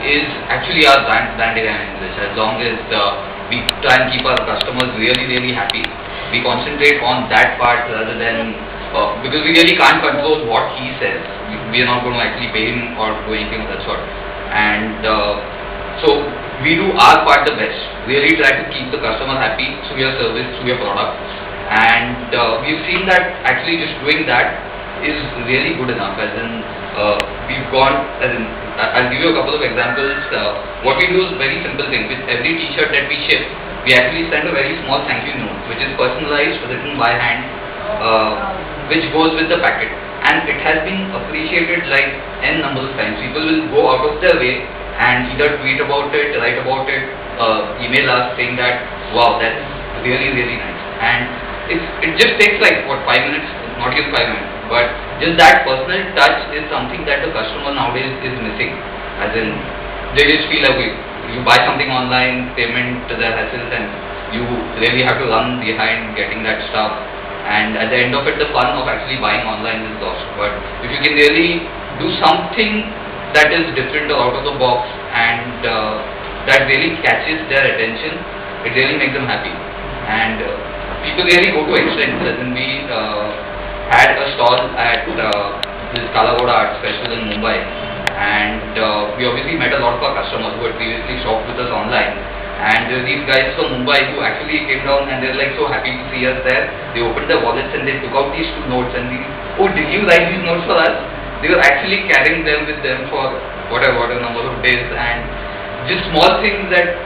is actually our brand English. As long as we try and keep our customers really happy, we concentrate on that part rather than because we really can't control what he says. We are not going to actually pay him or do anything of that sort. And so we do our part the best. Really try to keep the customer happy through your service, through your product. And we've seen that actually just doing that is really good enough. As in, we've gone, as in, I'll give you a couple of examples. What we do is very simple thing. With every t-shirt that we ship, we actually send a very small thank you note, which is personalized, written by hand, which goes with the packet. And it has been appreciated like n number of times. People will go out of their way and either tweet about it, write about it, email us saying that, wow, that's really nice. And it just takes like, what, 5 minutes? Not even 5 minutes. But just that personal touch is something that the customer nowadays is missing. As in, they just feel like you buy something online, payment, the hassles, and you really have to run behind getting that stuff. And at the end of it, the fun of actually buying online is lost. But if you can really do something that is different or out of the box and that really catches their attention, it really makes them happy. And people really go to extremes. As in, we had a stall at this Kala Ghoda Art Festival in Mumbai, and we obviously met a lot of our customers who had previously shopped with us online. And these guys from Mumbai who actually came down and they're like so happy to see us there. They opened their wallets and they took out these 2 notes and oh, did you write these notes for us? They were actually carrying them with them for whatever number of days, and just small things that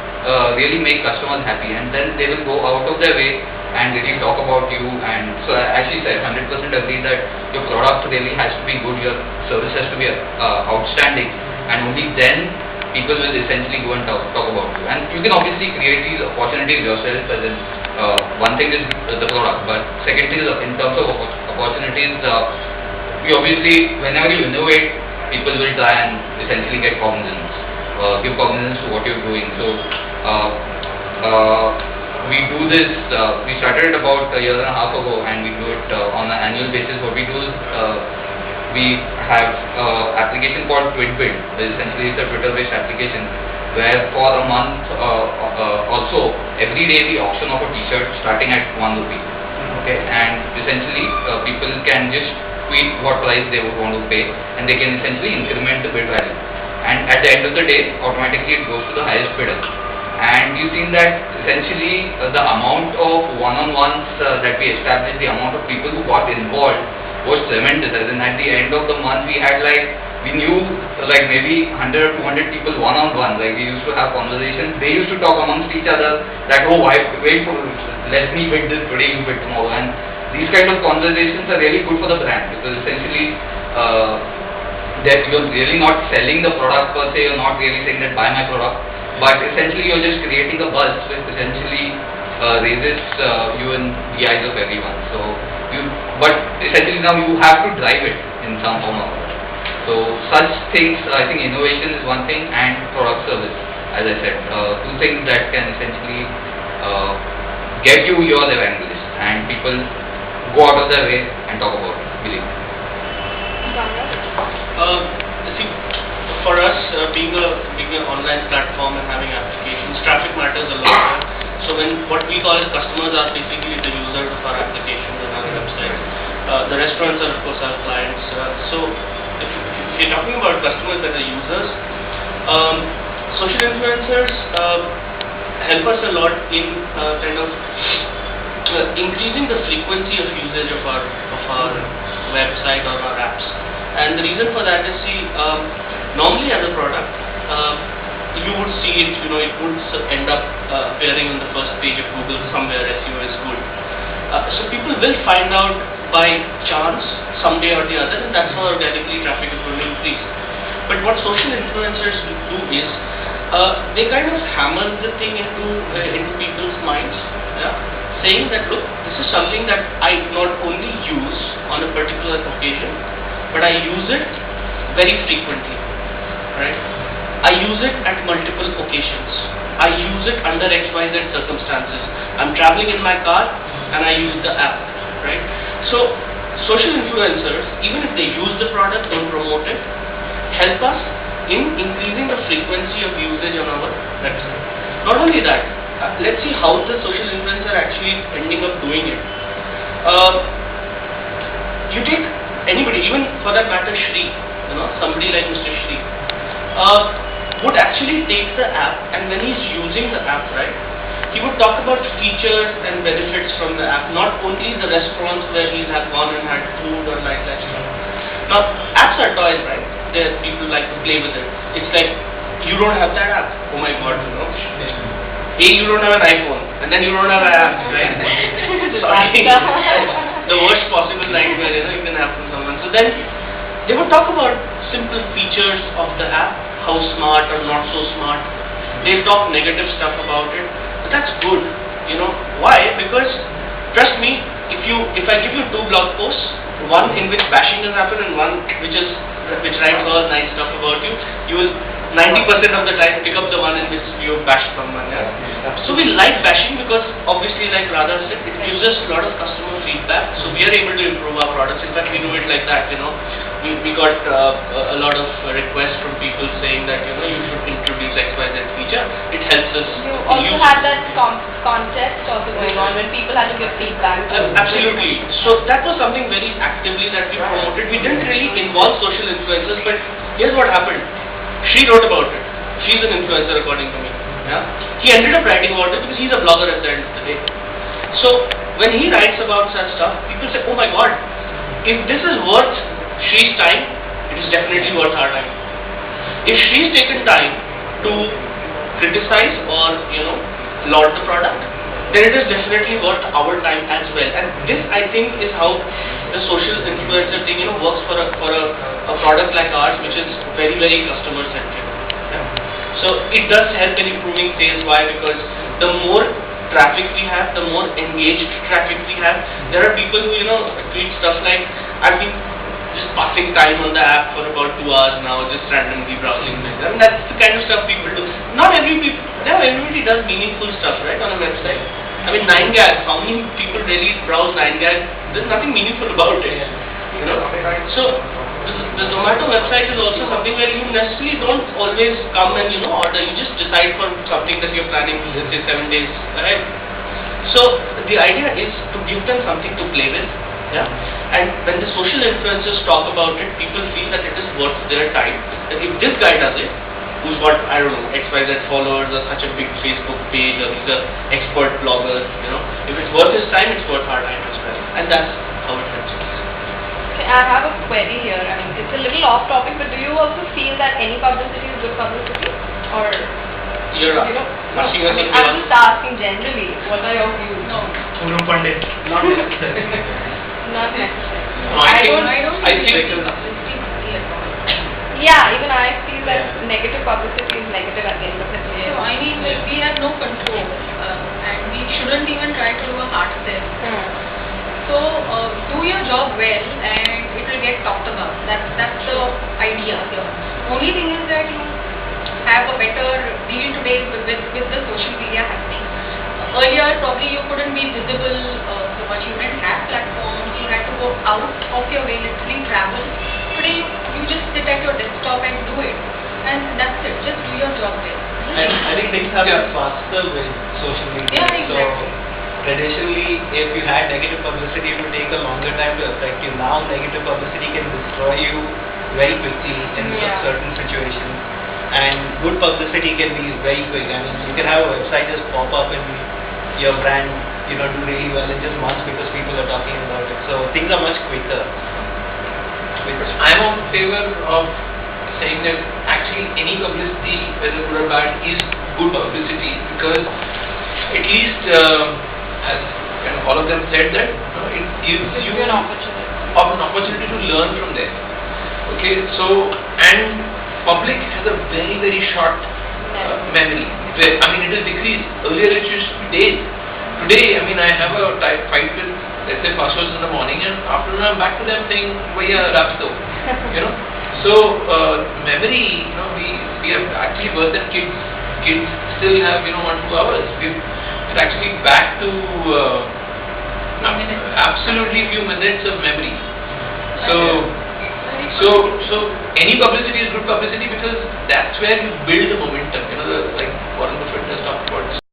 really make customers happy, and then they will go out of their way and really talk about you. And so as she said, 100% agree that your product really has to be good, your service has to be outstanding, and only then people will essentially go and talk about you. And you can obviously create these opportunities yourself. As in, one thing is the product, but second is in terms of opportunities, we obviously, whenever you innovate, people will try and essentially get cognizance, give cognizance to what you're doing. So we do this, we started it about a year and a half ago, and we do it on an annual basis. What we do is we have an application called TweetBit. Essentially, it's a Twitter-based application where for a month also every day we auction off a t-shirt starting at 1 rupee. Okay, and essentially people can just tweet what price they would want to pay, and they can essentially increment the bid value. And at the end of the day, automatically it goes to the highest bidder. And you've seen that essentially the amount of one-on-ones that we established, the amount of people who got involved was tremendous. As in, at the end of the month, we had we knew maybe 100 or 200 people one-on-one. We used to have conversations. They used to talk amongst each other that, oh, wait for, let me bid this today, you bid tomorrow. And these kind of conversations are really good for the brand, because essentially that you're really not selling the product per se, you're not really saying that buy my product, but essentially you're just creating a buzz which essentially raises you in the eyes of everyone. But essentially now you have to drive it in some form or other. So such things, I think innovation is one thing, and product service, as I said, 2 things that can essentially get you your evangelist, and people go out of their way and talk about it. Believe me. See, for us, being an online platform and having applications, traffic matters a lot. So what we call as customers are basically the users of our applications and our website. The restaurants are of course our clients. So if you're talking about customers that are users, social influencers help us a lot in increasing the frequency of usage of our website or our apps. And the reason for that is, normally as a product, you would see it, it would end up appearing on the first page of Google somewhere. SEO is good. So people will find out by chance someday or the other, and that's how organically traffic is going to increase. But what social influencers do is, they kind of hammer the thing into people's minds, saying that, look, this is something that I not only use on a particular occasion, but I use it very frequently, right? I use it at multiple occasions. I use it under XYZ circumstances. I'm traveling in my car and I use the app, right? So social influencers, even if they use the product, don't promote it, help us in increasing the frequency of usage on our website. Not only that, let's see how the social influencer actually ending up doing it. You take anybody, even for that matter Shri, somebody like Mr. Shri, would actually take the app, and when he's using the app, right, he would talk about features and benefits from the app, not only the restaurants where he has gone and had food or like that stuff. Now, apps are toys, right? People like to play with it. It's like, you don't have that app. Oh my god, you don't have an iPhone, and then you don't have an app, right? Sorry. The worst possible nightmare, you can have from someone. So then, they would talk about simple features of the app, how smart or not so smart. They talk negative stuff about it. That's good, Why? Because trust me, if I give you 2 blog posts, one in which bashing has happened and one which writes all nice stuff about you, you will 90% of the time pick up the one in which you bash someone. Yeah? So we like bashing because obviously, like Radha said, it gives us a lot of customer feedback. So we are able to improve our products. In fact, we do it like that. We got a lot of requests from people saying that you should introduce XYZ feature. It helps us. You also had that contest also going on when people had to give feedback. Absolutely. So that was something very actively that we promoted. We didn't really involve social influencers, but here's what happened. She wrote about it. She's an influencer according to me. Yeah. He ended up writing about it because he's a blogger at the end of the day. So when he writes about such stuff, people say, oh my god, if this is worth Shree's time, it is definitely worth our time. If Shree's taken time to criticize or laud the product, then it is definitely worth our time as well. And this, I think, is how the social influencer thing works for a product like ours, which is very, very customer centric. Yeah. So it does help in improving sales. Why? Because the more traffic we have, the more engaged traffic we have. There are people who tweet stuff like, I've been just passing time on the app for about 2 hours now, just randomly browsing. I mean, that's the kind of stuff people do. Not everybody does meaningful stuff, right, on a website. I mean, 9gag, how many people really browse 9gag? There's nothing meaningful about it, So, the Zomato website is also something where you necessarily don't always come and, order. You just decide for something that you're planning, let's say 7 days ahead. So, the idea is to give them something to play with. Yeah, and when the social influencers talk about it, people feel that it is worth their time. That if this guy does it, who's got, I don't know, XYZ followers or such a big Facebook page, or he's an expert blogger, if it's worth his time, it's worth our time as well. And that's how it helps us. Okay, I have a query here. I mean, it's a little off topic, but do you also feel that any publicity is good publicity? Or, I'm just asking generally, what are your views? No. Pandit. Not necessarily. Not necessarily. No, I think yeah, even I feel that negative publicity is negative at the end of the day. So I mean, like, we have no control, and we shouldn't even try to do a hard sell. So do your job well, and it will get talked about. That's the idea here. Only thing is that you have a better deal today with the social media happening. Earlier, probably you couldn't be visible so much. You didn't have platforms. You had to go out of your way, literally travel. Today, you just sit at your desktop and do it, and that's it. Just do your job well. And I think things have been faster with social media. Yeah, exactly. So traditionally, if you had negative publicity, it would take a longer time to affect you. Now, negative publicity can destroy you very quickly in certain situations. And good publicity can be very quick. I mean, you can have a website just pop up and your brand, do really well in just months because people are talking about it. So things are much quicker. I'm in favor of saying that actually any publicity, whether good or bad, is good publicity because at least, as all of them said, that it gives you an opportunity. An opportunity to learn from them. Okay, so and public has a very, very short memory. I mean, it has decreased. Earlier it used to be days. Today, I mean, I have a fight with, let's say, passwords in the morning, and afternoon I'm back to them saying, "Bhaiya, rap do," So memory, we have actually worse than kids. Kids still have 1-2 hours. We're actually back to absolutely few minutes of memory. So any publicity is good good publicity because that's where you build the momentum.